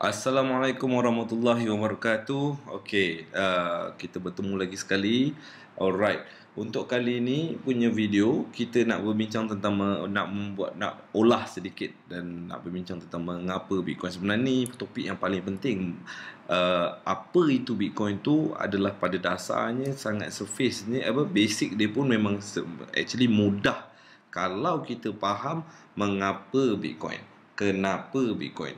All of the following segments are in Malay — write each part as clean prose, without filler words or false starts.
Assalamualaikum warahmatullahi wabarakatuh. Okey, kita bertemu lagi sekali. Alright, untuk kali ini punya video kita nak berbincang tentang nak olah sedikit dan nak berbincang tentang mengapa Bitcoin sebenarnya ni topik yang paling penting. Apa itu Bitcoin tu adalah pada dasarnya sangat surface ni, basic dia pun memang actually mudah kalau kita faham mengapa Bitcoin, kenapa Bitcoin.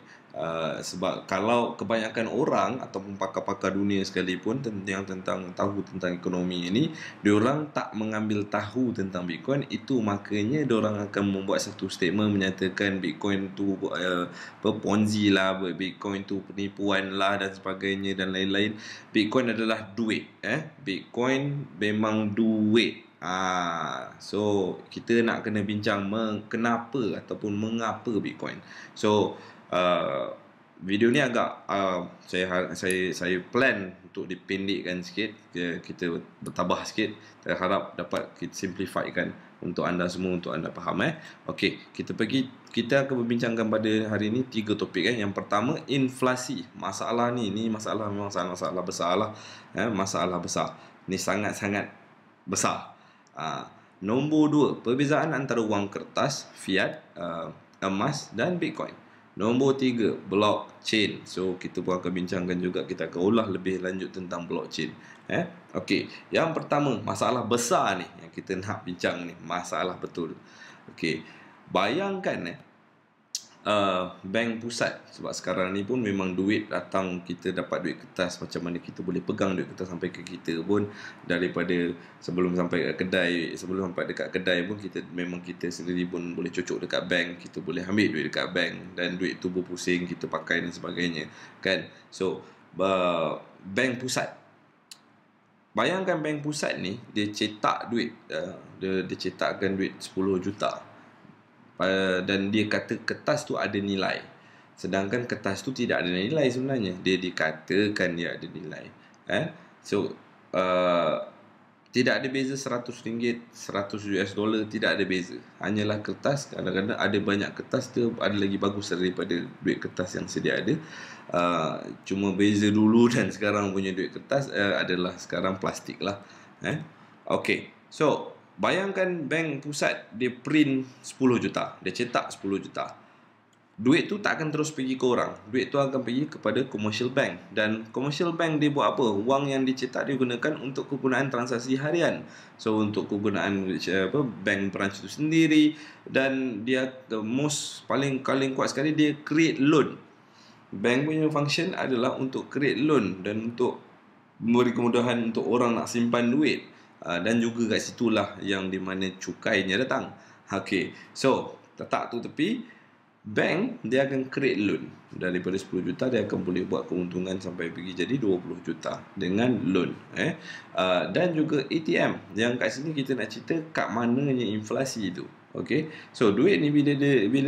Sebab kalau kebanyakan orang ataupun pakar-pakar dunia sekalipun yang tahu tentang ekonomi ini, diorang tak mengambil tahu tentang Bitcoin, itu makanya diorang akan membuat satu statement menyatakan Bitcoin tu Ponzi lah, Bitcoin tu penipuan lah dan sebagainya dan lain-lain. Bitcoin adalah duit. Bitcoin memang duit. So kita nak kena bincang kenapa ataupun mengapa Bitcoin. So video ni agak saya plan untuk dipendekkan sikit, kita bertabah sikit. Saya harap dapat kita simplifikan untuk anda semua, untuk anda faham. Okey, kita akan berbincangkan pada hari ini 3 topik. Yang pertama, inflasi. Masalah ni masalah memang masalah besar lah. Masalah besar. Ni sangat-sangat besar. Nombor 2, perbezaan antara wang kertas, fiat, emas dan Bitcoin. Nombor 3, blockchain. So kita pun akan bincangkan juga, kita akan ulah lebih lanjut tentang blockchain. Okey, yang pertama, masalah besar ni yang kita nak bincang ni, masalah betul. Okey, bayangkan bank pusat, sebab sekarang ni pun memang duit datang, kita dapat duit kertas, macam mana kita boleh pegang duit kertas sampai ke kita pun, daripada sebelum sampai dekat kedai pun kita sendiri pun boleh cocok dekat bank, kita boleh ambil duit dekat bank dan duit tu berpusing, kita pakai dan sebagainya kan. So bank pusat, bayangkan bank pusat ni dia cetak duit, dia cetakkan duit 10 juta, dan dia kata kertas tu ada nilai, sedangkan kertas tu tidak ada nilai sebenarnya. Dia dikatakan dia ada nilai. So tidak ada beza RM100, $100, tidak ada beza. Hanyalah kertas. Kadang-kadang ada banyak kertas tu ada lagi bagus daripada duit kertas yang sedia ada. Cuma beza dulu dan sekarang punya duit kertas adalah sekarang plastik lah. Okey, so bayangkan bank pusat dia print 10 juta, dia cetak 10 juta. Duit tu tak akan terus pergi ke orang. Duit tu akan pergi kepada commercial bank. Dan commercial bank dia buat apa? Wang yang dicetak dia gunakan untuk kegunaan transaksi harian. So untuk kegunaan bank branch itu sendiri, dan dia paling kuat sekali, dia create loan. Bank punya function adalah untuk create loan dan untuk memberi kemudahan untuk orang nak simpan duit. Dan juga kat situlah yang di mana cukainya datang. Okey, so letak tu tepi, bank dia akan create loan. Daripada 10 juta dia akan boleh buat keuntungan sampai pergi jadi 20 juta dengan loan. Dan juga ATM, yang kat sini kita nak cerita kat mananya inflasi tu. Okey, so duit ni bila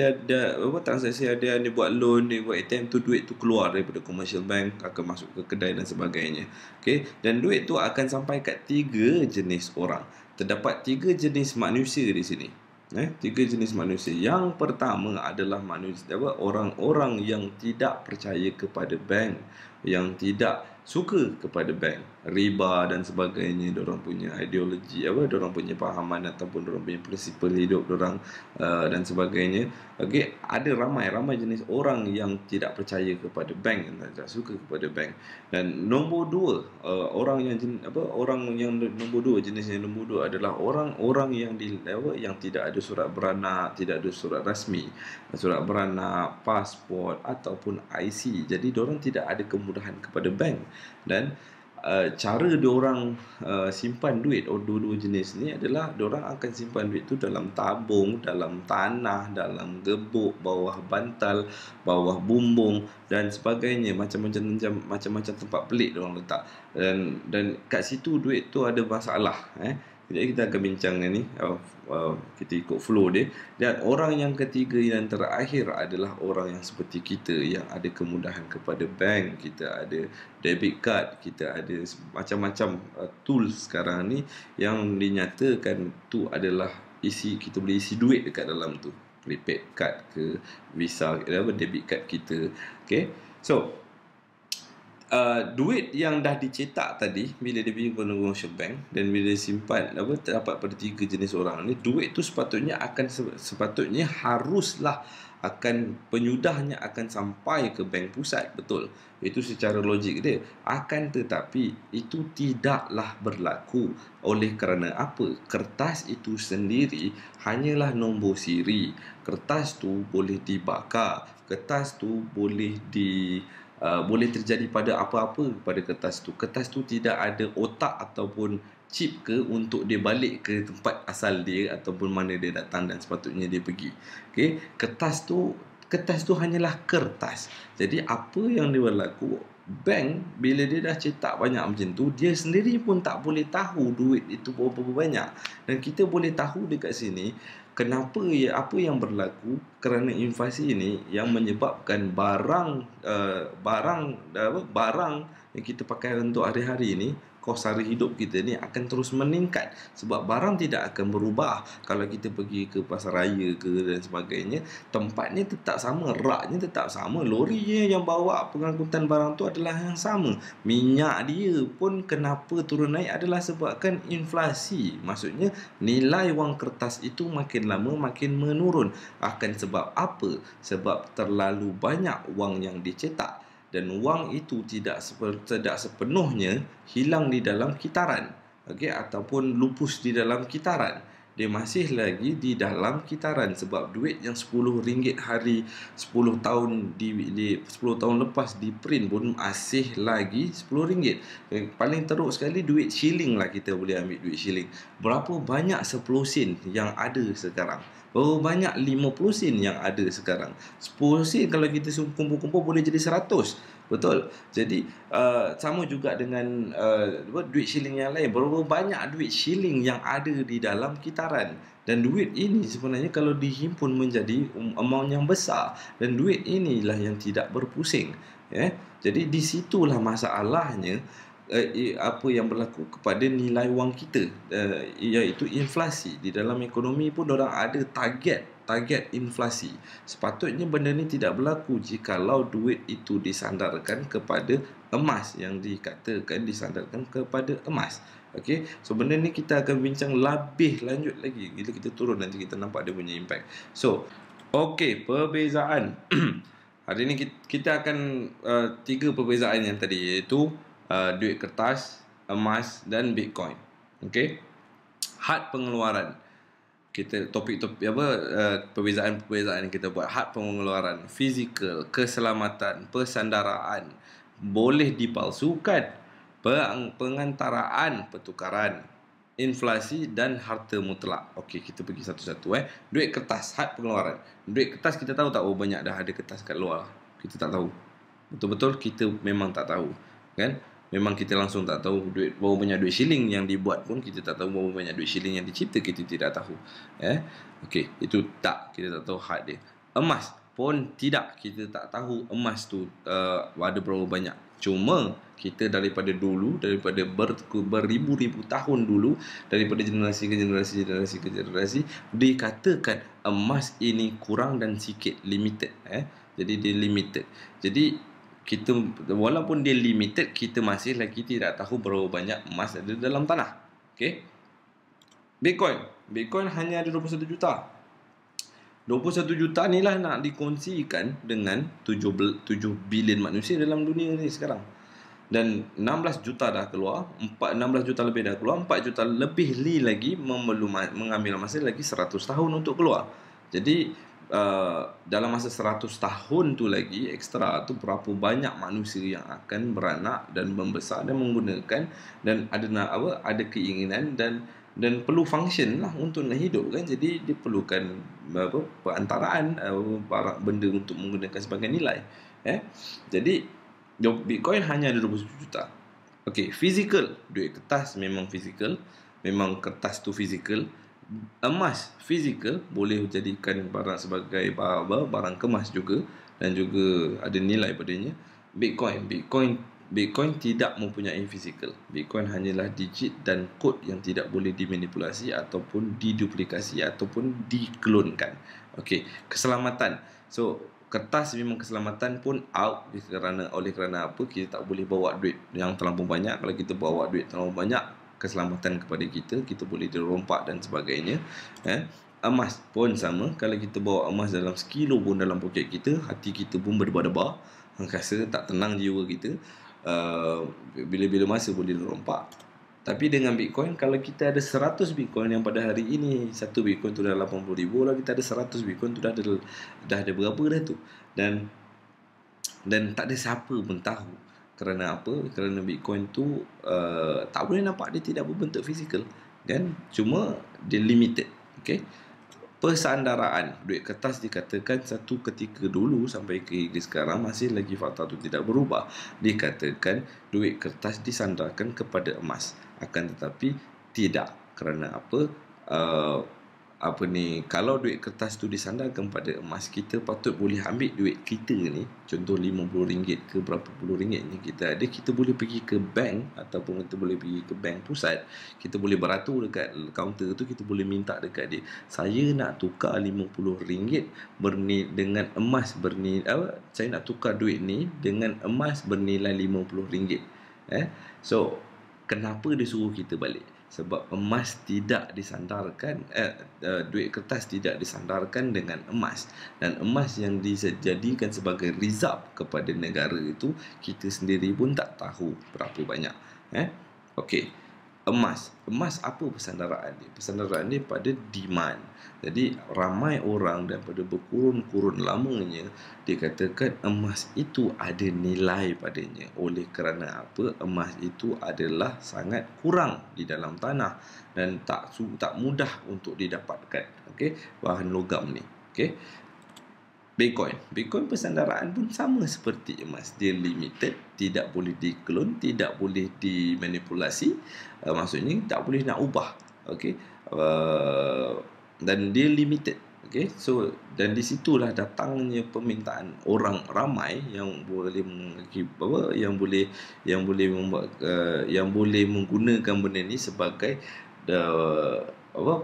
ada transaksi harian, dia buat loan, dia buat ATM tu, duit tu keluar daripada commercial bank, akan masuk ke kedai dan sebagainya. Okey, dan duit tu akan sampai kat 3 jenis orang. Terdapat 3 jenis manusia di sini. 3 jenis manusia. Yang pertama adalah orang-orang yang tidak percaya kepada bank, yang tidak suka kepada bank, riba dan sebagainya. Diorang punya ideologi, diorang punya pahaman ataupun diorang punya prinsipal hidup diorang dan sebagainya. Okey, ada ramai jenis orang yang tidak percaya kepada bank, yang tidak suka kepada bank. Dan nombor 2, jenis yang nombor 2 adalah orang-orang yang tidak ada surat beranak, tidak ada surat rasmi, surat beranak, pasport ataupun IC. Jadi diorang tidak ada kemudahan kepada bank. Dan cara diorang simpan duit, dua-dua jenis ni adalah diorang akan simpan duit tu dalam tabung, dalam tanah, dalam gebuk, bawah bantal, bawah bumbung dan sebagainya. Macam-macam tempat pelik diorang letak. Dan kat situ duit tu ada masalah. Jadi kita akan bincang ni, kita ikut flow dia. Dan orang yang ketiga yang terakhir adalah orang yang seperti kita, yang ada kemudahan kepada bank. Kita ada debit card, kita ada macam-macam tools sekarang ni yang dinyatakan tu adalah kita boleh isi duit dekat dalam tu, prepaid card ke, Visa, debit card kita. Okay, so duit yang dah dicetak tadi, bila dia pergi ke commercial bank dan bila simpan terdapat pada 3 jenis orang ni, duit tu sepatutnya haruslah akan penyudahnya akan sampai ke bank pusat, betul, itu secara logik dia. Akan tetapi itu tidaklah berlaku. Oleh kerana apa? Kertas itu sendiri hanyalah nombor siri. Kertas tu boleh dibakar, kertas tu boleh boleh terjadi pada apa-apa pada kertas tu. Kertas tu tidak ada otak ataupun chip ke untuk dia balik ke tempat asal dia ataupun mana dia datang dan sepatutnya dia pergi. Okey, kertas tu hanyalah kertas. Jadi apa yang dia berlaku, bank bila dia dah cetak banyak macam tu, dia sendiri pun tak boleh tahu duit itu berapa banyak. Dan kita boleh tahu dekat sini kenapa apa yang berlaku kerana inflasi ini yang menyebabkan barang yang kita pakai untuk hari-hari ini, kos hari hidup kita ni akan terus meningkat sebab barang tidak akan berubah. Kalau kita pergi ke pasar raya ke dan sebagainya, tempatnya tetap sama, raknya tetap sama, lori yang bawa pengangkutan barang tu adalah yang sama. Minyak dia pun kenapa turun naik adalah sebabkan inflasi. Maksudnya nilai wang kertas itu makin lama makin menurun. Akan sebab apa? Sebab terlalu banyak wang yang dicetak dan wang itu tidak sepenuhnya hilang di dalam kitaran, okey, ataupun lupus di dalam kitaran. Dia masih lagi di dalam kitaran sebab duit yang RM10 hari 10 tahun di 10 tahun lepas di print pun masih lagi RM10. Paling teruk sekali duit shilling lah, kita boleh ambil duit shilling. Berapa banyak 10 sen yang ada sekarang? Berapa banyak 50 sen yang ada sekarang? 10 sen kalau kita kumpul-kumpul boleh jadi 100. Betul. Jadi sama juga dengan duit shilling yang lain. Berapa banyak duit shilling yang ada di dalam kitaran. Dan duit ini sebenarnya kalau dihimpun menjadi amount yang besar. Dan duit inilah yang tidak berpusing. Jadi disitulah masalahnya. Apa yang berlaku kepada nilai wang kita, iaitu inflasi. Di dalam ekonomi pun orang ada target inflasi. Sepatutnya benda ni tidak berlaku jikalau duit itu disandarkan kepada emas, yang dikatakan disandarkan kepada emas. Okey, so benda ni kita akan bincang lebih lanjut lagi bila kita turun, nanti kita nampak dia punya impact. So okey, perbezaan hari ni kita akan 3 perbezaan yang tadi, iaitu duit kertas, emas dan Bitcoin. Okey. Had pengeluaran. Kita topik-topik perbezaan yang kita buat. Had pengeluaran, fizikal, keselamatan, persandaraan, boleh dipalsukan, pengantaraan, pertukaran, inflasi dan harta mutlak. Okey, kita pergi satu-satu. Duit kertas, had pengeluaran. Duit kertas kita tahu tak banyak dah ada kertas kat luar. Kita tak tahu. Betul-betul kita memang tak tahu, kan? Memang kita langsung tak tahu berapa banyak duit shilling yang dibuat pun kita tak tahu, berapa banyak duit shilling yang dicipta kita tidak tahu. Okey, itu kita tak tahu had dia. Emas pun tidak, kita tak tahu emas tu ada berapa banyak. Cuma kita daripada beribu-ribu tahun dulu, daripada generasi ke generasi dikatakan emas ini kurang dan sikit, limited. Jadi dia limited. Jadi kita, walaupun dia limited, kita masih lagi tidak tahu berapa banyak emas ada dalam tanah. Okey. Bitcoin hanya ada 21 juta. 21 juta ni lah nak dikongsikan dengan 7 bilion manusia dalam dunia ni sekarang. Dan 16 juta dah keluar, 16 juta lebih dah keluar, 4 juta lebih lagi mengambil masa lagi 100 tahun untuk keluar. Jadi dalam masa 100 tahun tu lagi ekstra tu, berapa banyak manusia yang akan beranak dan membesar dan menggunakan dan ada keinginan dan perlu function lah untuk nak hidup, kan. Jadi dia perlukan perantaraan barang benda untuk menggunakan sebagai nilai. Jadi Bitcoin hanya ada 21 juta. Okey, fizikal, duit kertas memang fizikal, memang kertas tu fizikal. Emas fizikal boleh dijadikan barang sebagai barang kemas juga dan juga ada nilai padanya. Bitcoin Bitcoin tidak mempunyai fizikal. Bitcoin hanyalah digit dan kod yang tidak boleh dimanipulasi ataupun diduplikasi ataupun diklonkan. Okey, keselamatan. So, kertas memang keselamatan pun out oleh kerana apa? Kita tak boleh bawa duit yang terlalu banyak. Kalau kita bawa duit terlalu banyak, keselamatan kepada kita boleh dirompak dan sebagainya. Emas pun sama. Kalau kita bawa emas dalam sekilo pun dalam poket kita, hati kita pun berdebar-debar. Rasa tak tenang jiwa kita. Bila-bila masa boleh dirompak. Tapi dengan Bitcoin, kalau kita ada 100 Bitcoin yang pada hari ini, satu Bitcoin tu dah 80,000 lah, kita ada 100 Bitcoin tu dah ada berapa dah tu. Dan tak ada siapa pun tahu. Kerana apa? Kerana Bitcoin tu tak boleh nampak, dia tidak berbentuk fizikal. Dan cuma dia limited. Okay? Persandaraan duit kertas dikatakan satu ketika dulu sampai ke sekarang masih lagi fakta itu tidak berubah. Dikatakan duit kertas disandarkan kepada emas. Akan tetapi tidak. Kerana apa? Kalau duit kertas tu disandarkan pada emas, kita patut boleh ambil duit kita ni, contoh RM50 ke berapa puluh ringgit ni kita ada, kita boleh pergi ke bank ataupun kita boleh pergi ke bank pusat, kita boleh beratur dekat kaunter tu, kita boleh minta dekat dia, saya nak tukar RM50 dengan emas bernilai, saya nak tukar duit ni dengan emas bernilai RM50. So kenapa dia suruh kita balik? Sebab emas tidak disandarkan, duit kertas tidak disandarkan dengan emas. Dan emas yang dijadikan sebagai reserve kepada negara itu, kita sendiri pun tak tahu berapa banyak. Okey. Emas apa persandaraan dia? Persandaraan dia pada demand. Jadi ramai orang daripada berkurun-kurun lamanya dikatakan emas itu ada nilai padanya. Oleh kerana apa? Emas itu adalah sangat kurang di dalam tanah dan tak mudah untuk didapatkan. Okey, bahan logam ni. Okey. Bitcoin persandaraan pun sama seperti emas. Dia limited, tidak boleh diklon, tidak boleh dimanipulasi. Maksudnya tak boleh nak ubah. Okey. Dan dia limited. Okey. So dan di situlah datangnya permintaan orang ramai yang boleh menggunakan benda ni sebagai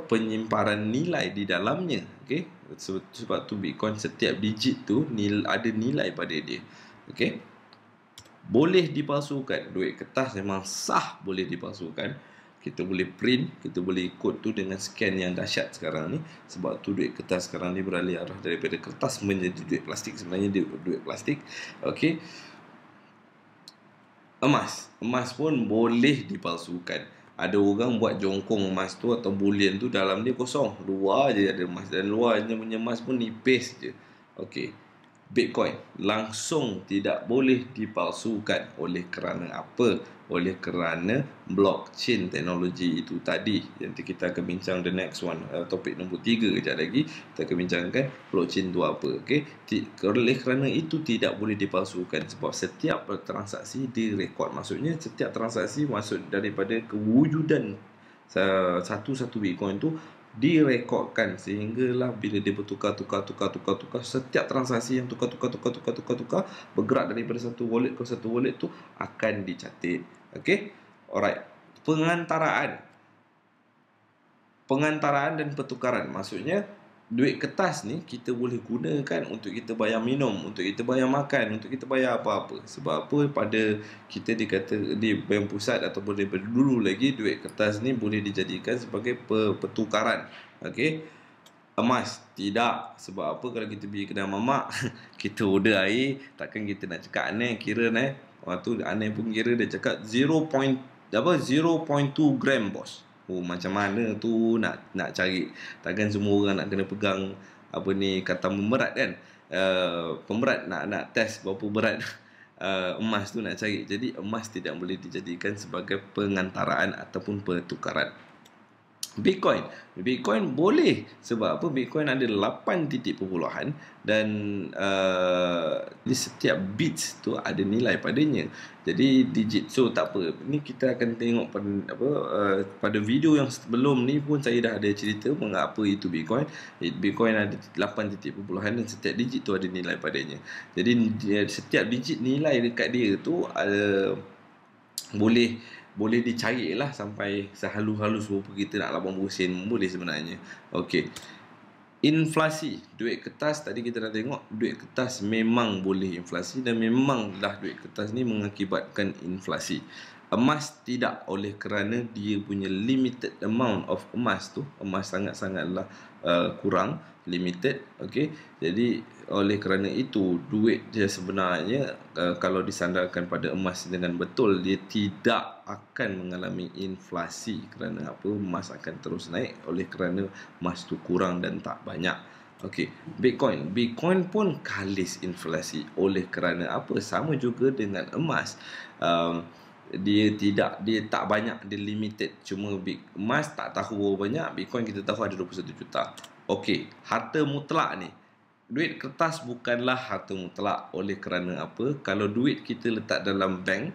penyimpanan nilai di dalamnya. Okey. Sebab tu Bitcoin setiap digit tu ada nilai pada dia. Okey. Boleh dipalsukan. Duit kertas memang sah boleh dipalsukan. Kita boleh print, kita boleh kod tu dengan scan yang dahsyat sekarang ni. Sebab tu duit kertas sekarang ni beralih arah daripada kertas menjadi duit plastik. Sebenarnya dia duit plastik. Okey. Emas pun boleh dipalsukan. Ada orang buat jongkong emas tu atau bullion tu, dalam dia kosong, luar je ada emas, dan luarnya punya emas pun nipis je. Okey. Bitcoin langsung tidak boleh dipalsukan. Oleh kerana apa? Oleh kerana blockchain teknologi itu tadi. Nanti kita akan bincang the next one, topik nombor 3 kejap lagi. Kita akan bincangkan blockchain tu apa. Okay? Oleh kerana itu tidak boleh dipalsukan. Sebab setiap transaksi direkod. Maksudnya setiap transaksi masuk daripada kewujudan satu Bitcoin tu direkodkan, sehinggalah bila dia bertukar setiap transaksi yang tukar bergerak daripada satu wallet ke satu wallet tu akan dicatat. Okey, alright. Pengantaraan dan pertukaran, maksudnya duit kertas ni kita boleh gunakan untuk kita bayar minum, untuk kita bayar makan, untuk kita bayar apa-apa. Sebab apa? Pada kita dikata di bank pusat ataupun daripada dulu lagi, duit kertas ni boleh dijadikan sebagai pertukaran. Okey. Emas tidak. Sebab apa? Kalau kita pergi kedai mamak kita order air, takkan kita nak cakap aneh, kira waktu aneh pun kira dia cakap 0.2 gram bos. Oh, macam mana tu nak cari? Takkan semua orang nak kena pegang kata pemberat kan? Pemberat nak test berapa berat emas tu nak cari. Jadi emas tidak boleh dijadikan sebagai pengantaraan ataupun pertukaran. Bitcoin. Bitcoin boleh sebab apa? Bitcoin ada 8 titik perpuluhan dan di setiap bits tu ada nilai padanya. Jadi digit. So tak apa. Ni kita akan tengok pada pada video yang sebelum ni pun saya dah ada cerita mengapa itu Bitcoin. Bitcoin ada 8 titik perpuluhan dan setiap digit tu ada nilai padanya. Jadi setiap digit nilai dekat dia tu boleh dicari lah sampai sehalus-halus rupa kita nak 80 sen boleh sebenarnya. Okey. Inflasi duit kertas, tadi kita dah tengok duit kertas memang boleh inflasi dan memanglah duit kertas ni mengakibatkan inflasi. Emas tidak, oleh kerana dia punya limited amount of emas tu, emas sangat-sangatlah kurang, limited. Okey, jadi oleh kerana itu duit dia sebenarnya kalau disandarkan pada emas dengan betul, dia tidak akan mengalami inflasi. Kerana apa? Emas akan terus naik oleh kerana emas tu kurang dan tak banyak. Okey, Bitcoin pun kalis inflasi oleh kerana apa? Sama juga dengan emas. Dia tak banyak, dia limited. Cuma emas tak tahu berapa banyak, Bitcoin kita tahu ada 21 juta. Okey, harta mutlak ni, duit kertas bukanlah harta mutlak. Oleh kerana apa? Kalau duit kita letak dalam bank,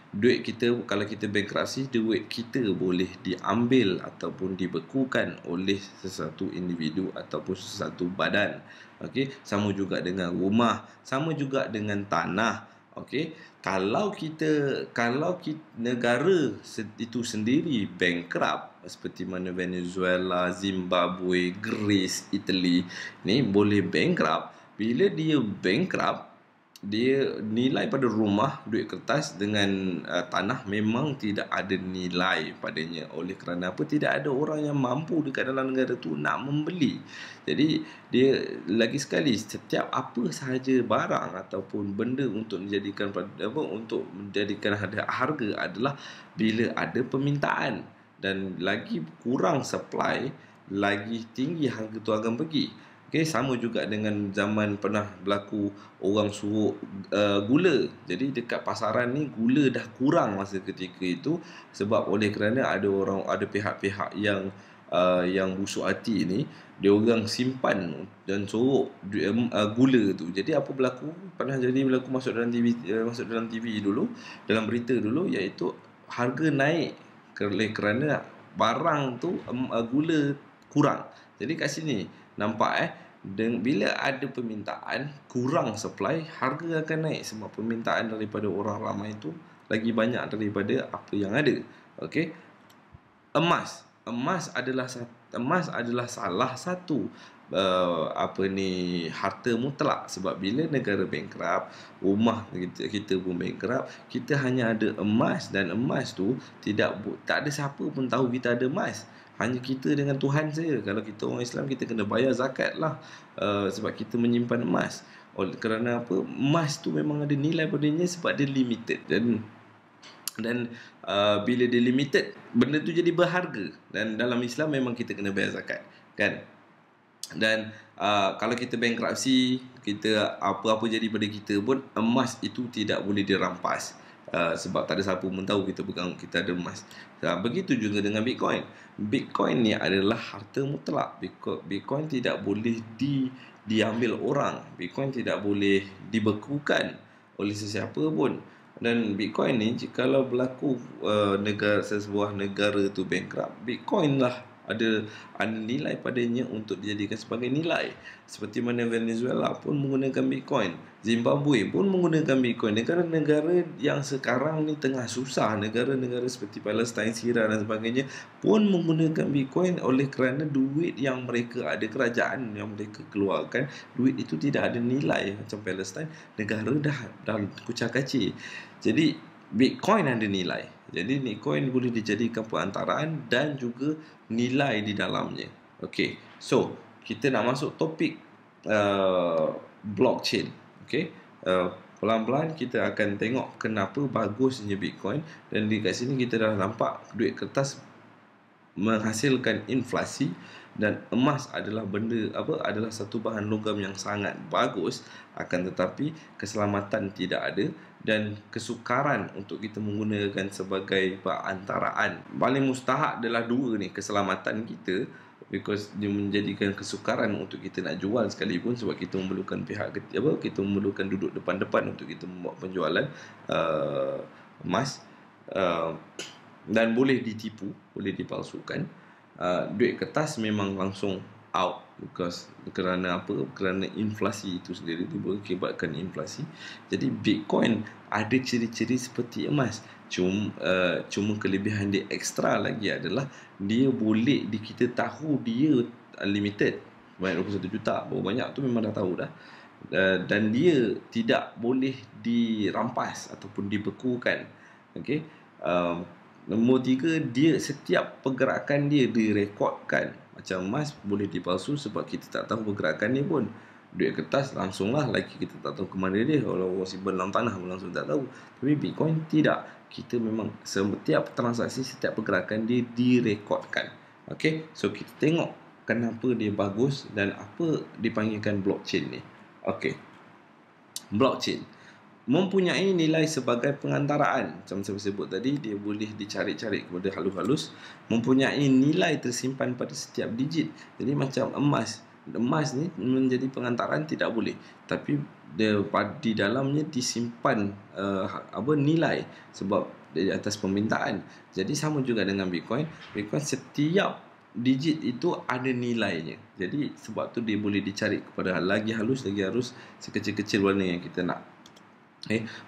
duit kita, kalau kita bankruptcy, duit kita boleh diambil ataupun dibekukan oleh sesuatu individu ataupun sesuatu badan. Okey, sama juga dengan rumah, sama juga dengan tanah. Okey, kalau negara itu sendiri bankrupt, seperti mana Venezuela, Zimbabwe, Greece, Italy ni boleh bankrupt. Bila dia bankrupt, dia nilai pada rumah, duit kertas dengan tanah memang tidak ada nilai padanya. Oleh kerana apa? Tidak ada orang yang mampu dekat dalam negara tu nak membeli. Jadi dia lagi sekali, setiap apa sahaja barang ataupun benda untuk menjadikan harga adalah bila ada permintaan, dan lagi kurang supply, lagi tinggi harga tu akan pergi. Okey, sama juga dengan zaman pernah berlaku orang suruh gula. Jadi dekat pasaran ni gula dah kurang masa ketika itu, sebab oleh kerana ada pihak-pihak yang busuk hati ni, dia orang simpan dan sorok gula tu. Jadi apa berlaku? Pernah berlaku masuk dalam TV dulu, dalam berita dulu, iaitu harga naik oleh kerana barang tu gula kurang. Jadi kat sini nampak bila ada permintaan, kurang supply, harga akan naik sebab permintaan daripada orang ramai itu lagi banyak daripada apa yang ada. Okey. Emas adalah salah satu harta mutlak, sebab bila negara bankrupt, rumah kita pun bankrupt, kita hanya ada emas, dan emas tu tak ada siapa pun tahu kita ada emas. Hanya kita dengan Tuhan saja. Kalau kita orang Islam, kita kena bayar zakat lah, sebab kita menyimpan emas. Kerana apa? Emas tu memang ada nilai padanya sebab dia limited, dan bila dia limited, benda tu jadi berharga. Dan dalam Islam memang kita kena bayar zakat, kan? Dan kalau kita bankruptcy, kita apa-apa jadi pada kita pun, emas itu tidak boleh dirampas. Sebab tak ada siapa pun tahu kita ada emas. Begitu juga dengan Bitcoin. Bitcoin ni adalah harta mutlak. Bitcoin tidak boleh diambil orang. Bitcoin tidak boleh dibekukan oleh sesiapa pun. Dan Bitcoin ni, jikalau berlaku sebuah negara tu bankrupt, Bitcoin lah ada nilai padanya untuk dijadikan sebagai nilai. Seperti mana Venezuela pun menggunakan Bitcoin, Zimbabwe pun menggunakan Bitcoin. Negara-negara yang sekarang ni tengah susah, negara-negara seperti Palestin, Syria dan sebagainya pun menggunakan Bitcoin, oleh kerana duit yang mereka ada, kerajaan yang mereka keluarkan, duit itu tidak ada nilai. Macam Palestin, negara dah kucak-kacir. Jadi Bitcoin ada nilai. Jadi Bitcoin boleh dijadikan perantaraan dan juga nilai di dalamnya. Okey, so kita nak masuk topik blockchain. Okey, pelan-pelan kita akan tengok kenapa bagusnya Bitcoin. Dan di kat sini kita dah nampak duit kertas menghasilkan inflasi, dan emas adalah adalah satu bahan logam yang sangat bagus, akan tetapi keselamatan tidak ada dan kesukaran untuk kita menggunakan sebagai perantaraan. Paling mustahak adalah dua ni, keselamatan kita, because dia menjadikan kesukaran untuk kita nak jual sekalipun, sebab kita memerlukan kita memerlukan duduk depan-depan untuk kita membuat penjualan emas, dan boleh ditipu, boleh dipalsukan. Duit kertas memang langsung out, kerana apa? Kerana inflasi itu sendiri, itu mengakibatkan inflasi. Jadi Bitcoin ada ciri-ciri seperti emas, cuma kelebihan dia ekstra lagi adalah dia boleh kita tahu dia limited, banyak 21 juta, berapa banyak tu memang dah tahu dah. Dan dia tidak boleh dirampas ataupun dibekukan. Okey. Nombor 3, dia setiap pergerakan dia direkodkan. Macam emas boleh dipalsu sebab kita tak tahu pergerakan dia pun. Duit kertas langsunglah, lagi kita tak tahu ke mana dia. Kalau orang simpan dalam tanah langsung tak tahu. Tapi Bitcoin tidak. Kita memang setiap transaksi, setiap pergerakan dia direkodkan. Okey. So kita tengok kenapa dia bagus dan apa dipanggilkan blockchain ni. Okey. Blockchain mempunyai nilai sebagai pengantaraan. Macam saya sebut tadi, dia boleh dicari-cari kepada halus-halus, mempunyai nilai tersimpan pada setiap digit. Jadi macam emas ni menjadi pengantaraan tidak boleh, tapi di dalamnya disimpan nilai sebab di atas permintaan. Jadi sama juga dengan Bitcoin setiap digit itu ada nilainya. Jadi sebab tu dia boleh dicari kepada lagi halus, sekecil-kecil warna yang kita nak.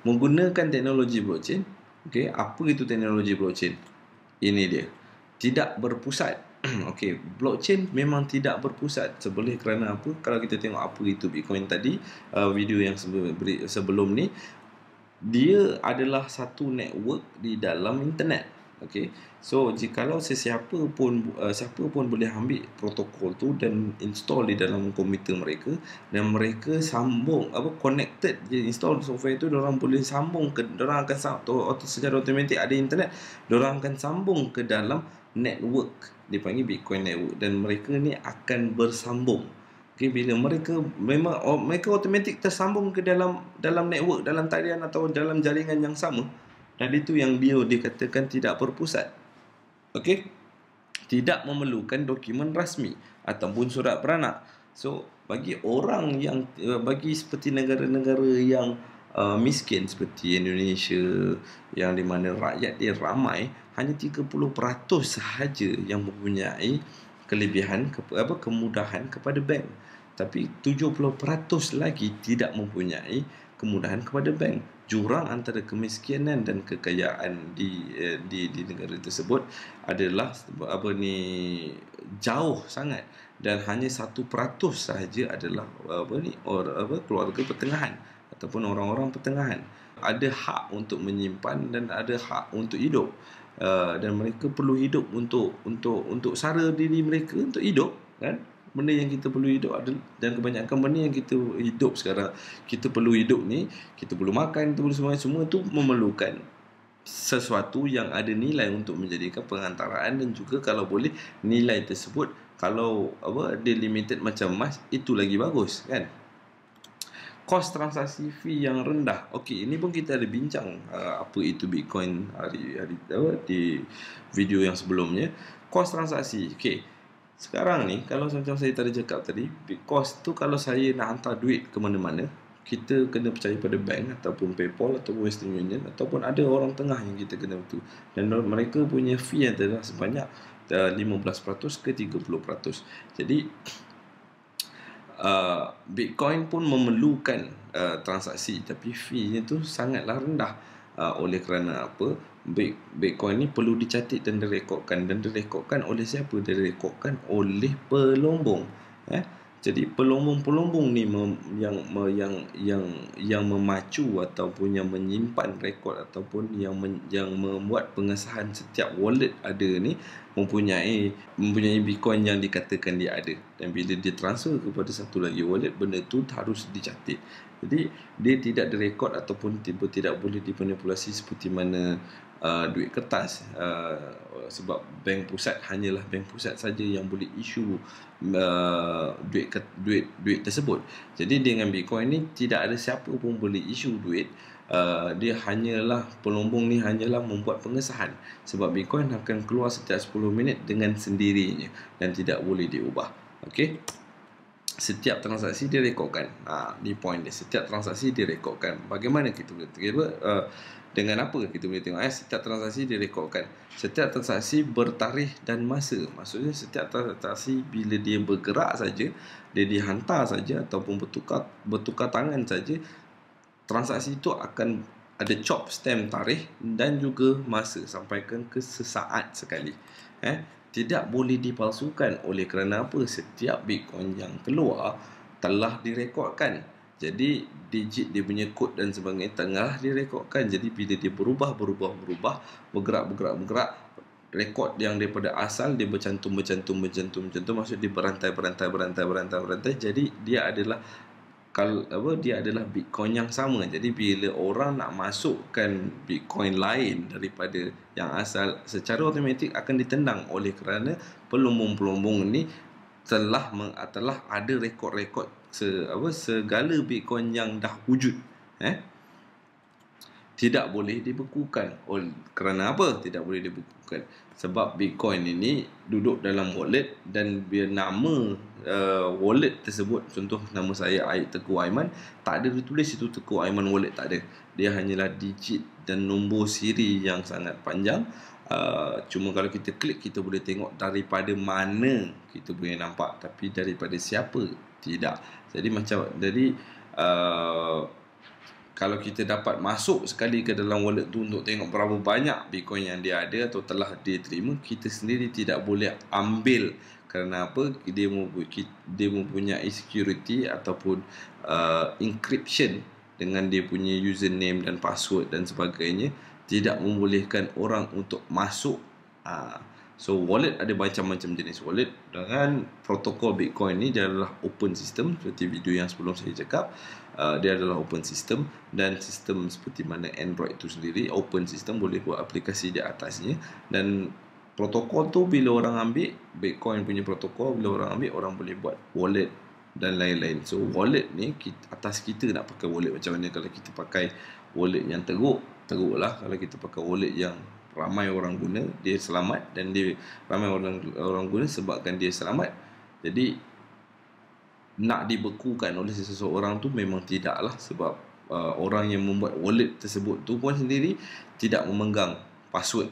Menggunakan teknologi blockchain. Apa itu teknologi blockchain? Ini dia. Tidak berpusat. Blockchain memang tidak berpusat. Kerana apa? Kalau kita tengok apa itu Bitcoin tadi, video yang sebelum ni, dia adalah satu network di dalam internet. So jikalau siapa pun boleh ambil protokol tu dan install di dalam komputer mereka, dan mereka sambung connected, dia install software tu, orang boleh sambung orang akan secara automatik ada internet, orang akan sambung ke dalam network, dipanggil Bitcoin network, dan mereka ni akan bersambung. Bila mereka automatik tersambung ke dalam network, dalam talian atau dalam jaringan yang sama. Dan itu yang dia dikatakan tidak berpusat. Tidak memerlukan dokumen rasmi ataupun surat beranak. So bagi seperti negara-negara yang miskin seperti Indonesia, yang di mana rakyat dia ramai, hanya 30% sahaja yang mempunyai kelebihan kemudahan kepada bank. Tapi 70% lagi tidak mempunyai kemudahan kepada bank. Jurang antara kemiskinan dan kekayaan di negara tersebut adalah jauh sangat, dan hanya 1% sahaja adalah keluarga pertengahan ataupun orang-orang pertengahan. Ada hak untuk menyimpan dan ada hak untuk hidup, dan mereka perlu hidup untuk sara diri mereka, untuk hidup, kan? Benda yang kita perlu hidup adalah, dan kebanyakan benda yang kita hidup sekarang, kita perlu hidup ni, kita perlu makan, kita perlu semua tu memerlukan sesuatu yang ada nilai untuk menjadikan pengantaraan, dan juga kalau boleh nilai tersebut, kalau dia limited macam emas, itu lagi bagus, kan? Kos transaksi fee yang rendah. Ini pun kita ada bincang apa itu Bitcoin di video yang sebelumnya. Kos transaksi. Sekarang ni, kalau macam saya tadi cakap tadi, cost tu kalau saya nak hantar duit ke mana-mana, kita kena percaya pada bank ataupun PayPal ataupun Western Union, ataupun ada orang tengah yang kita kena tu. Dan mereka punya fee adalah sebanyak 15% ke 30%. Jadi Bitcoin pun memerlukan transaksi, tapi fee-nya tu sangatlah rendah. Oleh kerana apa? Bitcoin ni perlu dicatat dan direkodkan. Dan direkodkan oleh siapa? Direkodkan oleh pelombong. Jadi pelombong-pelombong ni yang memacu ataupun yang menyimpan rekod ataupun yang membuat pengesahan setiap wallet ada ni mempunyai Bitcoin yang dikatakan dia ada. Dan bila dia transfer kepada satu lagi wallet, benda tu harus dicatat. Jadi dia tidak direkod ataupun tidak boleh dimanipulasi seperti mana duit kertas, sebab bank pusat hanyalah bank pusat saja yang boleh issue duit tersebut. Jadi dengan Bitcoin ni tidak ada siapa pun boleh issue duit. Dia hanyalah pelombong ni hanyalah membuat pengesahan, sebab Bitcoin akan keluar setiap 10 minit dengan sendirinya dan tidak boleh diubah. Okey, setiap transaksi direkodkan. Ni point dia, setiap transaksi direkodkan. Bagaimana kita boleh kira dengan apa kita boleh tengok setiap transaksi direkodkan. Setiap transaksi bertarikh dan masa. Maksudnya setiap transaksi bila dia bergerak saja, dia dihantar saja ataupun bertukar tangan saja, transaksi itu akan ada chop stamp tarikh dan juga masa, sampaikan ke sesaat sekali. Tidak boleh dipalsukan. Oleh kerana apa? Setiap Bitcoin yang keluar telah direkodkan. Jadi digit dia punya kod dan sebagainya tengah direkodkan. Jadi bila dia berubah, bergerak, rekod yang daripada asal dia bercantum, maksud dia berantai. Jadi dia adalah dia adalah Bitcoin yang sama. Jadi bila orang nak masukkan Bitcoin lain daripada yang asal, secara automatik akan ditendang, oleh kerana pelombong-pelombong ni telah ada rekod-rekod segala Bitcoin yang dah wujud. Tidak boleh dibekukan. Kerana apa tidak boleh dibekukan? Sebab Bitcoin ini duduk dalam wallet, dan biar nama wallet tersebut, contoh nama saya Teguh Aiman, tak ada ditulis itu Teguh Aiman Wallet, tak ada. Dia hanyalah digit dan nombor siri yang sangat panjang. Cuma kalau kita klik, kita boleh tengok daripada mana kita boleh nampak, tapi daripada siapa tidak. Jadi kalau kita dapat masuk sekali ke dalam wallet tu untuk tengok berapa banyak Bitcoin yang dia ada atau telah dia terima, kita sendiri tidak boleh ambil. Kerana apa? Dia mempunyai security ataupun encryption dengan dia punya username dan password dan sebagainya, tidak membolehkan orang untuk masuk. So wallet ada macam-macam jenis wallet. Dengan protokol Bitcoin ni, dia adalah open system. Seperti video yang sebelum saya cakap, dia adalah open system, dan sistem seperti mana Android itu sendiri open system, boleh buat aplikasi di atasnya. Dan protokol tu bila orang ambil Bitcoin punya protokol, bila orang ambil, orang boleh buat wallet dan lain-lain. So wallet ni atas kita nak pakai wallet macam mana. Kalau kita pakai wallet yang teruklah. Kalau kita pakai wallet yang ramai orang guna, dia selamat, dan dia ramai orang guna sebabkan dia selamat. Jadi nak dibekukan oleh seseorang tu memang tidaklah, sebab orang yang membuat wallet tersebut tu pun sendiri tidak memegang password,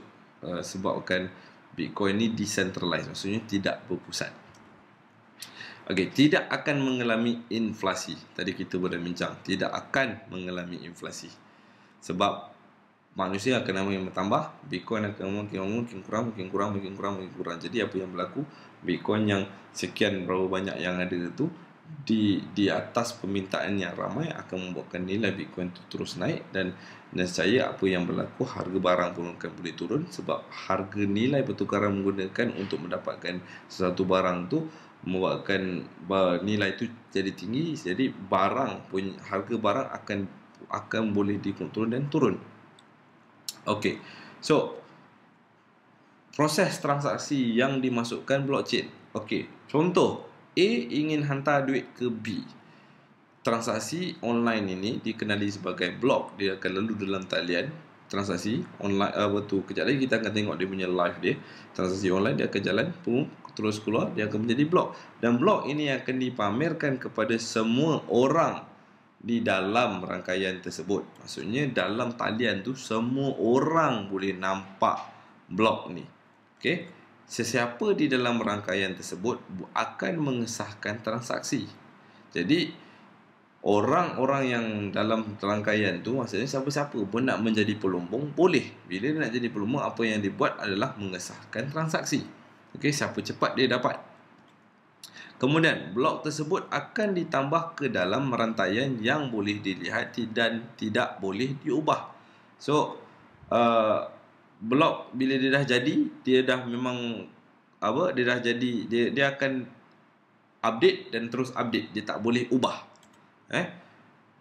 sebabkan Bitcoin ni decentralized, maksudnya tidak berpusat. Okey, tidak akan mengalami inflasi. Tadi kita berbincang, tidak akan mengalami inflasi. Sebab manusia akan makin bertambah, Bitcoin akan makin kurang. Jadi apa yang berlaku? Bitcoin yang sekian berapa banyak yang ada tu, di atas permintaan yang ramai, akan membuatkan nilai Bitcoin tu terus naik, dan saya apa yang berlaku, harga barang pun akan boleh turun, sebab harga nilai pertukaran menggunakan untuk mendapatkan sesuatu barang tu membuatkan nilai tu jadi tinggi. Jadi harga barang akan boleh dikontrol dan turun. Okey, so proses transaksi yang dimasukkan blockchain. Okey, contoh A ingin hantar duit ke B. Transaksi online ini dikenali sebagai blok. Dia akan lalu dalam talian transaksi online. Kejap lagi kita akan tengok dia punya live dia. Transaksi online dia akan jalan, terus keluar, dia akan menjadi blok. Dan blok ini akan dipamerkan kepada semua orang di dalam rangkaian tersebut. Maksudnya dalam talian tu semua orang boleh nampak blok ni. Okey, sesiapa di dalam rangkaian tersebut akan mengesahkan transaksi. Jadi orang-orang yang dalam rangkaian tu, maksudnya siapa-siapa pun nak menjadi pelombong boleh. Bila dia nak jadi pelombong, apa yang dibuat adalah mengesahkan transaksi. Okey, siapa cepat dia dapat. Kemudian blok tersebut akan ditambah ke dalam rantaian yang boleh dilihat dan tidak boleh diubah. So blok bila dia dah jadi, dia dah memang dia dah jadi, dia akan update dan terus update, dia tak boleh ubah.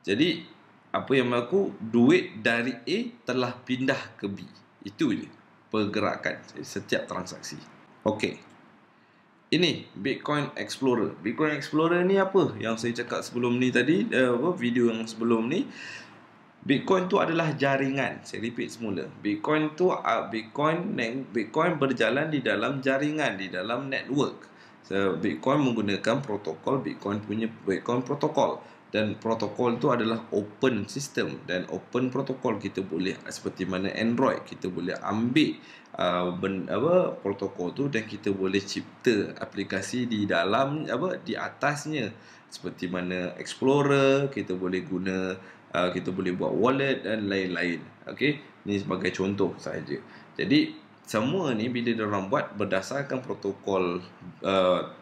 Jadi apa yang berlaku, duit dari A telah pindah ke B. Itu je pergerakan setiap transaksi. Okey. Ini Bitcoin Explorer. Bitcoin Explorer ni apa? Yang saya cakap sebelum ni tadi, video yang sebelum ni, Bitcoin tu adalah jaringan. Saya repeat semula. Bitcoin tu Bitcoin berjalan di dalam jaringan, di dalam network. So, Bitcoin menggunakan protokol Bitcoin protokol, dan protokol tu adalah open system, dan open protokol kita boleh seperti mana Android, kita boleh ambil protokol tu dan kita boleh cipta aplikasi di dalam di atasnya, seperti mana Explorer, kita boleh guna kita boleh buat wallet dan lain-lain. Okey, ni sebagai contoh sahaja. Jadi semua ni bila diorang buat berdasarkan protokol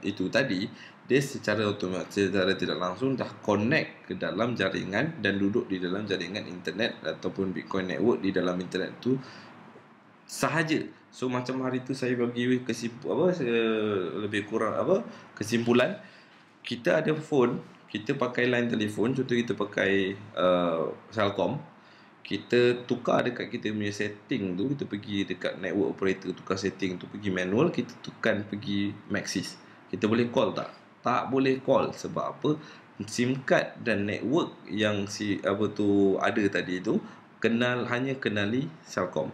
itu tadi, dia secara otomatis, secara tidak langsung dah connect ke dalam jaringan dan duduk di dalam jaringan internet ataupun Bitcoin network di dalam internet tu sahaja. So macam hari tu saya bagi lebih kurang kesimpulan, kita ada phone, kita pakai line telefon, contoh kita pakai Celcom, kita tukar dekat kita punya setting tu, kita pergi dekat network operator, tukar setting tu, pergi manual, kita tukar pergi Maxis. Kita boleh call tak? Tak boleh call. Sebab apa? SIM card dan network yang ada tadi tu hanya kenali Celcom.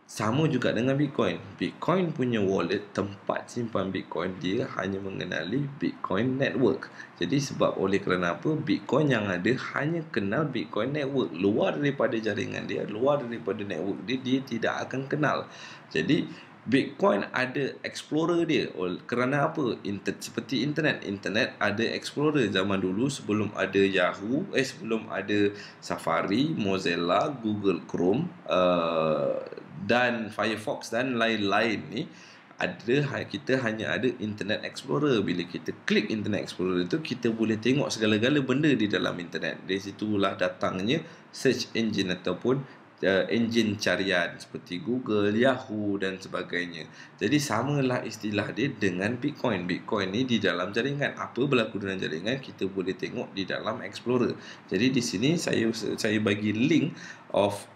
Sama juga dengan Bitcoin. Bitcoin punya wallet, tempat simpan Bitcoin, dia hanya mengenali Bitcoin network. Jadi sebab oleh kerana apa? Bitcoin yang ada hanya kenal Bitcoin network. Luar daripada jaringan dia, luar daripada network dia, dia tidak akan kenal. Jadi Bitcoin ada Explorer dia. Kerana apa? Seperti internet ada Explorer. Zaman dulu sebelum ada Yahoo, sebelum ada Safari, Mozilla, Google Chrome, dan Firefox dan lain-lain ni, kita hanya ada Internet Explorer. Bila kita klik Internet Explorer itu, kita boleh tengok segala-gala benda di dalam internet. Dari situlah datangnya search engine ataupun engine carian seperti Google, Yahoo dan sebagainya. Jadi samalah istilah dia dengan Bitcoin. Bitcoin ni di dalam jaringan. Apa berlaku dalam jaringan, kita boleh tengok di dalam Explorer. Jadi di sini saya bagi link of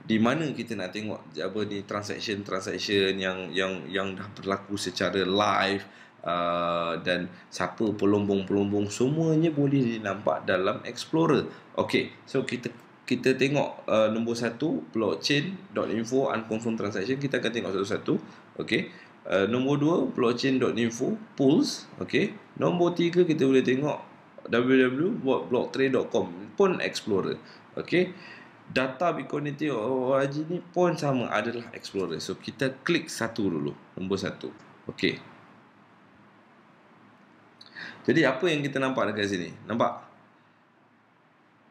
di mana kita nak tengok transaction yang dah berlaku secara live, dan siapa pelombong-pelombong, semuanya boleh dinampak dalam Explorer. Okey, so kita tengok nombor 1 blockchain.info unconfirmed transaction, kita akan tengok satu-satu. Okey, nombor 2 blockchain.info pools. Okey, nombor 3 kita boleh tengok www.blocktrade.com pun Explorer. Okey, data Bitcoinity.org ni pun sama, adalah Explorer. So kita klik satu dulu, nombor 1. Okey, jadi apa yang kita nampak dekat sini? Nampak?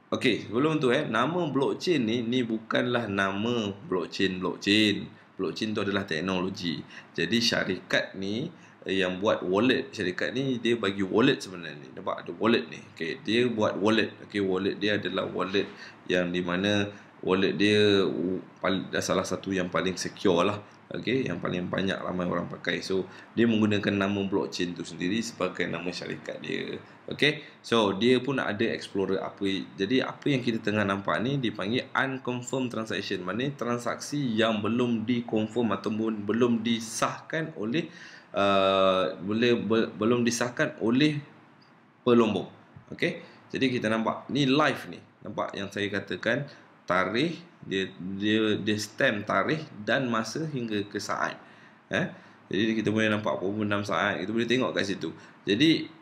Okey, sebelum tu nama blockchain ni bukanlah nama blockchain. Blockchain tu adalah teknologi. Jadi syarikat ni yang buat wallet, syarikat ni dia bagi wallet sebenarnya. Nampak ada wallet ni. Okey, dia buat wallet. Okey, wallet dia adalah wallet yang di mana wallet dia salah satu yang paling secure lah. Okey, yang paling banyak ramai orang pakai. So dia menggunakan nama blockchain tu sendiri sebagai nama syarikat dia. Okey, so dia pun ada Explorer jadi apa yang kita tengah nampak ni dipanggil unconfirmed transaction. Maknanya transaksi yang belum dikonfirm ataupun belum disahkan oleh belum disahkan oleh pelombong. Okey, jadi kita nampak ni live ni. Nampak yang saya katakan tarikh dia stamp tarikh dan masa hingga ke saat. Jadi kita boleh nampak 46 saat, kita boleh tengok kat situ. Jadi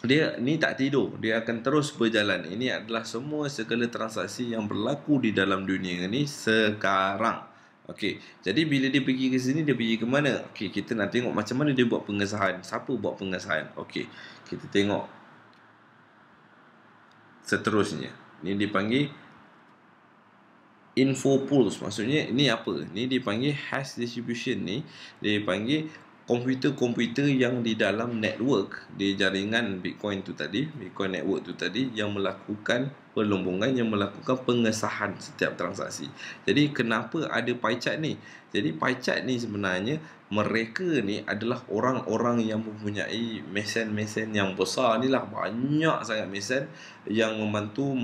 dia ni tak tidur, dia akan terus berjalan. Ini adalah segala transaksi yang berlaku di dalam dunia ni sekarang. Okey, jadi bila dia pergi ke sini, dia pergi ke mana? Okey, kita nak tengok macam mana dia buat pengesahan. Siapa buat pengesahan? Okey, kita tengok seterusnya. Ni dipanggil info pools. Maksudnya ni apa? Ni dipanggil hash distribution ni. Dia dipanggil komputer-komputer yang di dalam network, di jaringan Bitcoin tu tadi, Bitcoin network tu tadi, yang melakukan pelombongan yang melakukan pengesahan setiap transaksi. Jadi kenapa ada pie chart ni? Jadi pie chart ni sebenarnya mereka ni adalah orang-orang yang mempunyai mesin-mesin yang besar ni lah, banyak sangat mesin yang membantu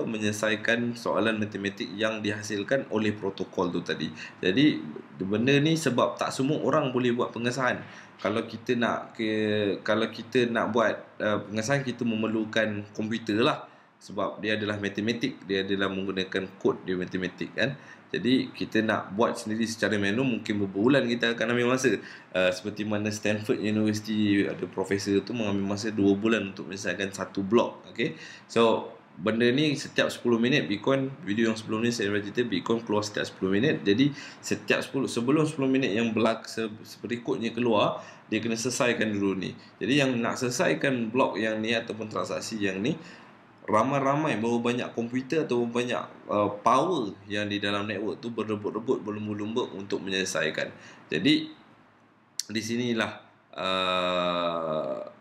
menyelesaikan soalan matematik yang dihasilkan oleh protokol tu tadi. Jadi benda ni sebab tak semua orang boleh buat pengesahan. Kalau kita nak buat pengesahan, kita memerlukan komputer lah, sebab dia adalah matematik, dia adalah menggunakan kod dia matematik kan. Jadi kita nak buat sendiri secara manual mungkin berbulan kita akan ambil masa. Seperti mana Stanford University ada profesor tu mengambil masa 2 bulan untuk menyelesaikan satu blok. Okay, so benda ni setiap 10 minit Bitcoin, video yang sebelum ni saya cerita Bitcoin keluar setiap 10 minit. Jadi setiap sebelum 10 minit yang berikutnya keluar, dia kena selesaikan dulu ni. Jadi yang nak selesaikan blok yang ni ataupun transaksi yang ni, ramai-ramai berapa banyak komputer atau banyak power yang di dalam network tu berebut-rebut, berlumba-lumba untuk menyelesaikan. Jadi di sinilah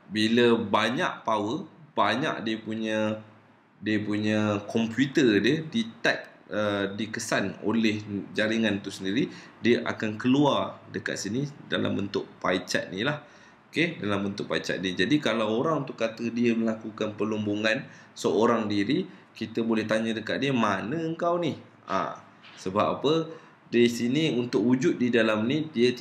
bila banyak power, banyak dia punya komputer dia dikesan oleh jaringan tu sendiri, dia akan keluar dekat sini dalam bentuk pie chart ni lah. Okay, dalam bentuk pie chart ni. Jadi kalau orang tu kata dia melakukan pelombongan seorang diri, kita boleh tanya dekat dia, mana engkau ni? Sebab apa? Di sini untuk wujud di dalam ni, dia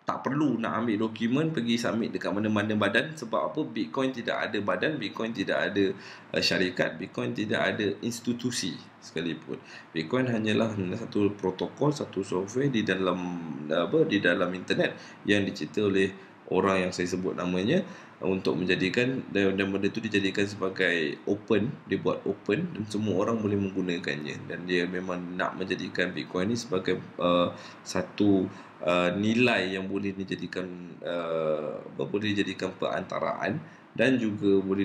tak perlu nak ambil dokumen pergi submit dekat mana-mana badan. Sebab apa? Bitcoin tidak ada badan, Bitcoin tidak ada syarikat, Bitcoin tidak ada institusi sekalipun. Bitcoin hanyalah satu protokol, satu software di dalam internet yang dicipta oleh orang yang saya sebut namanya, untuk menjadikan, dan benda tu dijadikan sebagai open, dia buat open dan semua orang boleh menggunakannya. Dan dia memang nak menjadikan Bitcoin ni sebagai satu nilai yang boleh dijadikan perantaraan, dan juga boleh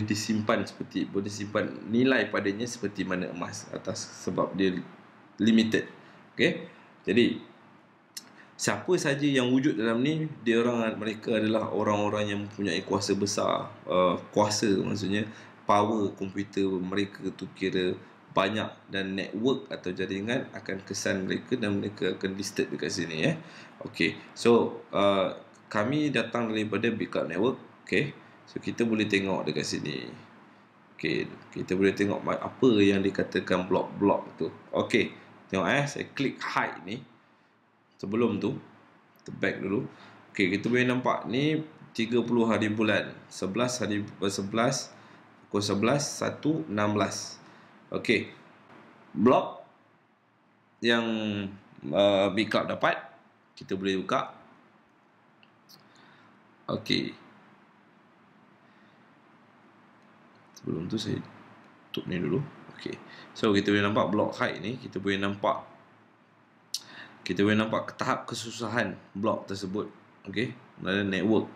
disimpan nilai padanya seperti mana emas, sebab dia limited. Okay, jadi siapa saja yang wujud dalam ni, mereka adalah orang-orang yang mempunyai kuasa besar. Kuasa maksudnya power komputer mereka tu kira banyak, dan network atau jaringan akan kesan mereka dan mereka akan listed dekat sini. Okay, so kami datang daripada Bitcloud Network. Okay, so kita boleh tengok dekat sini. Okay, kita boleh tengok apa yang dikatakan blok-blok tu. Okay, tengok saya klik hide ni. Sebelum tu, kita back dulu. Okay, kita boleh nampak ni 30 hari bulan, 11 pukul 11, 1, 16. Okay, blok yang Bitcloud dapat, kita boleh buka. Okay, sebelum tu saya tutup ni dulu. Okay, so kita boleh nampak blok hide ni, kita boleh nampak tahap kesusahan blok tersebut. Okay, ada network,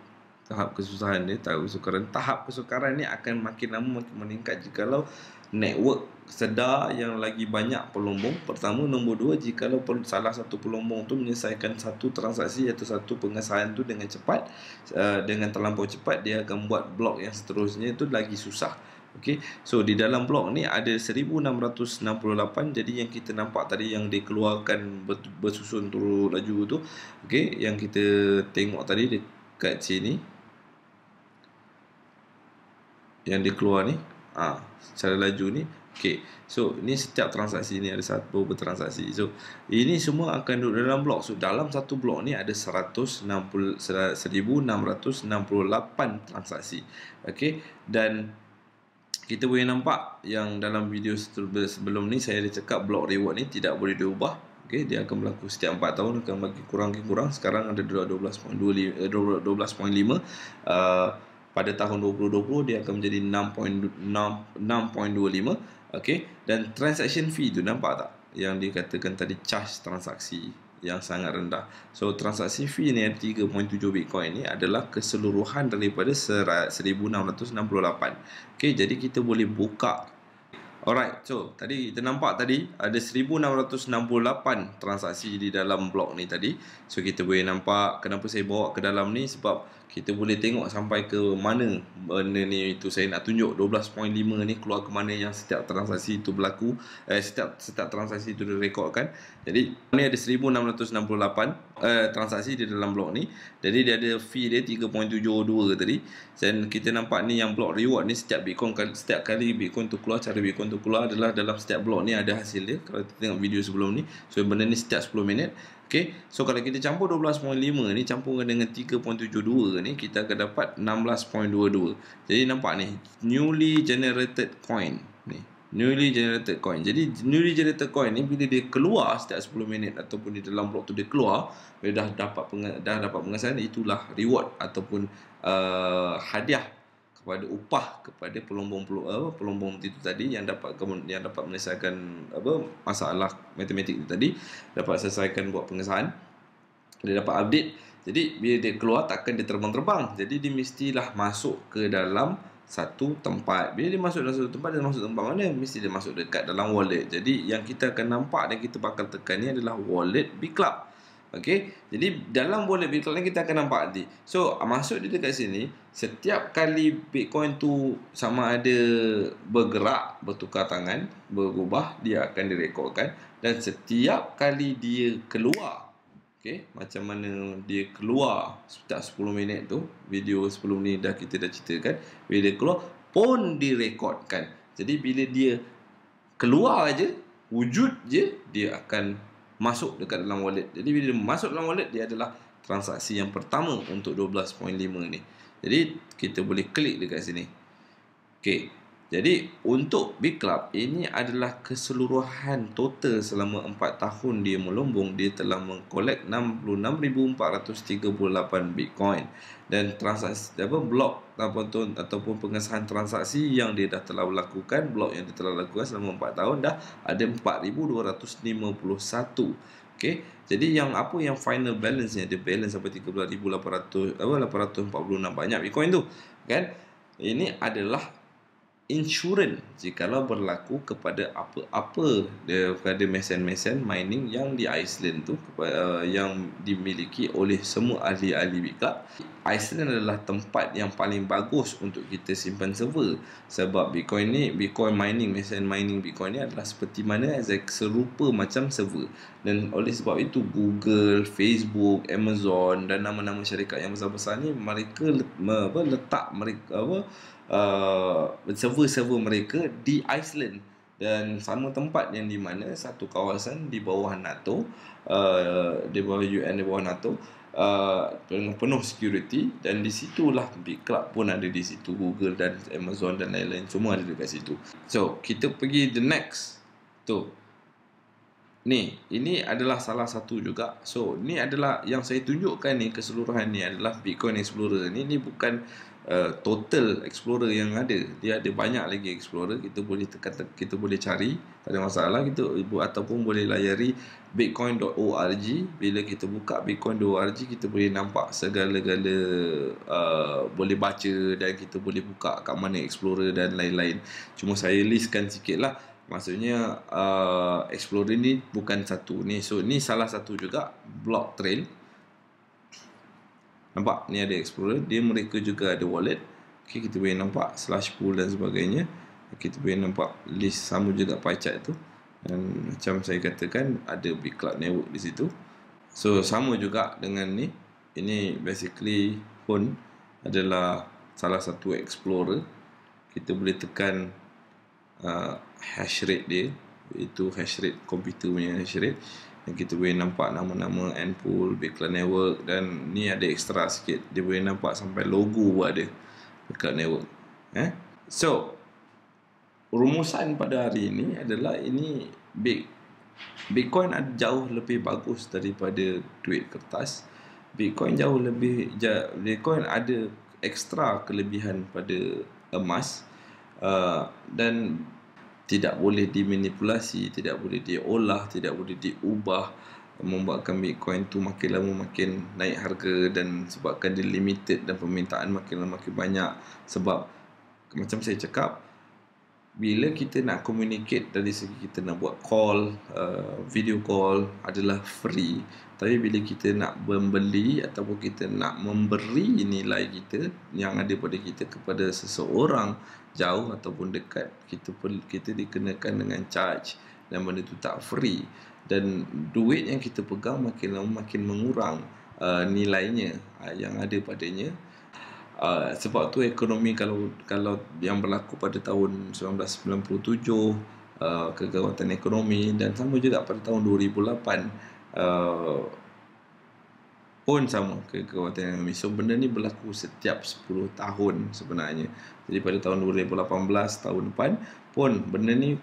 tahap kesusahan dia, tahap kesukaran ni akan makin lama makin meningkat jikalau network sedar yang lagi banyak pelombong. Pertama, nombor dua, jikalau salah satu pelombong tu menyelesaikan satu transaksi atau satu pengesahan tu dengan cepat, dengan terlampau cepat, dia akan buat blok yang seterusnya tu lagi susah. Okay, so di dalam blok ni ada 1668. Jadi yang kita nampak tadi yang dikeluarkan bersusun turun laju tu, okay, yang kita tengok tadi dekat sini, yang dikeluar ni, secara laju ni. Okay, so ni setiap transaksi ni ada beberapa transaksi. So ini semua akan duduk dalam blok. So dalam satu blok ni ada 1668 transaksi. Okay, dan kita boleh nampak yang dalam video sebelum ni saya ada cakap blok reward ni tidak boleh diubah. Okay, dia akan berlaku setiap 4 tahun, akan bagi kurang. Sekarang ada 12.5. Pada tahun 2020 dia akan menjadi 6.25. Okay, dan transaction fee tu nampak tak yang dikatakan tadi, charge transaksi yang sangat rendah. So transaksi fee ni 3.7 Bitcoin ni adalah keseluruhan daripada 1668. Okay, jadi kita boleh buka. Alright, so tadi kita nampak tadi ada 1668 transaksi di dalam blok ni tadi. So kita boleh nampak kenapa saya bawa ke dalam ni, sebab kita boleh tengok sampai ke mana benda ni. Itu saya nak tunjuk 12.5 ni keluar ke mana yang setiap transaksi itu berlaku, setiap transaksi itu direkodkan. Jadi ni ada 1668 transaksi di dalam blok ni. Jadi dia ada fee dia 3.72 tadi. Dan kita nampak ni yang blok reward ni, setiap kali Bitcoin tu keluar, cara Bitcoin tu keluar adalah dalam setiap blok ni ada hasil dia. Kalau kita tengok video sebelum ni, so benda ni setiap 10 minit. Okay, so kalau kita campur 12.5 ni campurkan dengan 3.72 ni, kita akan dapat 16.22. Jadi nampak ni, newly generated coin ni, newly generated coin. Jadi newly generated coin ni bila dia keluar setiap 10 minit ataupun di dalam blok tu dia keluar, dia dah dapat penghasilan, itulah reward ataupun hadiah kepada upah kepada pelombong itu tadi yang dapat menyelesaikan masalah matematik itu tadi, dapat selesaikan buat pengesahan, dia dapat update. Jadi bila dia keluar takkan dia terbang-terbang, jadi dia mestilah masuk ke dalam satu tempat. Bila dia masuk dalam satu tempat, dia masuk tempat mana? Mesti dia masuk dekat dalam wallet. Jadi yang kita akan nampak dan kita bakal tekan ni adalah wallet Bclub. Okey, jadi dalam wallet Bclub ni kita akan nampak nanti. So masuk dia dekat sini, setiap kali Bitcoin tu sama ada bergerak, bertukar tangan, berubah, dia akan direkodkan. Dan setiap kali dia keluar, okey, macam mana dia keluar setiap 10 minit tu, video sebelum ni kita dah ceritakan, bila dia keluar pun direkodkan. Jadi bila dia keluar aja, wujud je, dia akan masuk dekat dalam wallet. Jadi bila dia masuk dalam wallet, dia adalah transaksi yang pertama untuk 12.5 ni. Jadi kita boleh klik dekat sini. Okey. Jadi untuk Bclub ini adalah keseluruhan total selama 4 tahun dia melombong, dia telah mengkolek 66,438 Bitcoin. Dan transaksi blok ataupun pengesahan transaksi yang dia dah telah lakukan, blok yang dia telah lakukan selama 4 tahun dah ada 4,251. Okey. Jadi yang final balance nya, dia balance sampai 13,846 banyak Bitcoin tu, kan? Ini adalah insurans jikalau berlaku kepada apa-apa daripada mesin-mesin mining yang di Iceland tu, yang dimiliki oleh semua ahli-ahli Bclub. Iceland adalah tempat yang paling bagus untuk kita simpan server, sebab Bitcoin mining, mesin mining Bitcoin ni adalah seperti mana, serupa macam server. Dan oleh sebab itu Google, Facebook, Amazon dan nama-nama syarikat yang besar-besar ni, mereka letak server-server mereka di Iceland, dan sama tempat yang di mana satu kawasan di bawah NATO, di bawah UN, di bawah NATO, dengan penuh security. Dan di situlah Bclub pun ada di situ, Google dan Amazon dan lain-lain semua ada dekat situ. So kita pergi the next tu. Ini adalah salah satu juga. So ni adalah yang saya tunjukkan ni, keseluruhan ni adalah Bitcoin Explorer ni. Ni bukan total Explorer yang ada. Dia ada banyak lagi Explorer. Kita boleh kita boleh cari, tak ada masalah. Kita ataupun boleh layari bitcoin.org. Bila kita buka bitcoin.org, kita boleh nampak segala-gala, boleh baca, dan kita boleh buka kat mana Explorer dan lain-lain. Cuma saya listkan sikit lah. Maksudnya Explorer ni bukan satu ni. So ni salah satu juga Blocktrail. Nampak ni ada Explorer, mereka juga ada wallet. Okay, kita boleh nampak /pool dan sebagainya. Kita boleh nampak list, sama juga pie chart tu. Dan macam saya katakan, ada Bclub network di situ. So sama juga dengan ni. Ini basically pun adalah salah satu Explorer. Kita boleh tekan hash rate dia, itu hash rate komputer punya hash rate, dan kita boleh nampak nama-nama Npool, Bclub network. Dan ni ada ekstra sikit, dia boleh nampak sampai logo ada Bclub network. So rumusan pada hari ini adalah ini Bitcoin jauh lebih bagus daripada duit kertas. Bitcoin Bitcoin ada ekstra kelebihan pada emas, dan tidak boleh dimanipulasi, tidak boleh diolah, tidak boleh diubah, membuatkan Bitcoin tu makin lama makin naik harga, dan sebabkan dia limited dan permintaan makin lama makin banyak. Sebab macam saya cakap, bila kita nak communicate dari segi kita nak buat call, video call adalah free. Tapi bila kita nak membeli ataupun kita nak memberi nilai kita yang ada pada kita kepada seseorang jauh ataupun dekat, kita dikenakan dengan charge, dan benda tu tak free. Dan duit yang kita pegang makin lama makin mengurang nilainya yang ada padanya. Sebab tu ekonomi, kalau yang berlaku pada tahun 1997, kegawatan ekonomi, dan sama juga pada tahun 2008 pun sama kegawatan ekonomi. So benda ni berlaku setiap 10 tahun sebenarnya. Jadi pada tahun 2018, tahun depan pun benda ni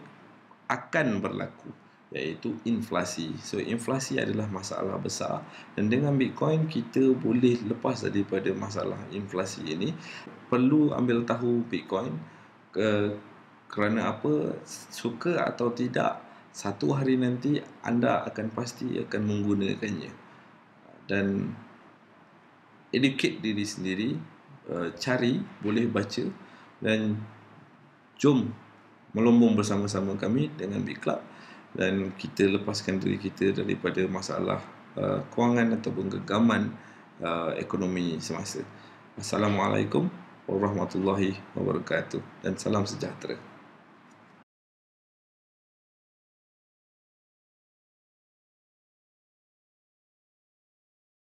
akan berlaku, iaitu inflasi. So inflasi adalah masalah besar, dan dengan Bitcoin kita boleh lepas daripada masalah inflasi ini. Perlu ambil tahu Bitcoin kerana apa, suka atau tidak, satu hari nanti anda akan pasti akan menggunakannya. Dan educate diri sendiri, cari, boleh baca, dan jom melombong bersama-sama kami dengan BitClub, dan kita lepaskan diri kita daripada masalah kewangan ataupun gegaman ekonomi semasa. Assalamualaikum warahmatullahi wabarakatuh, dan salam sejahtera.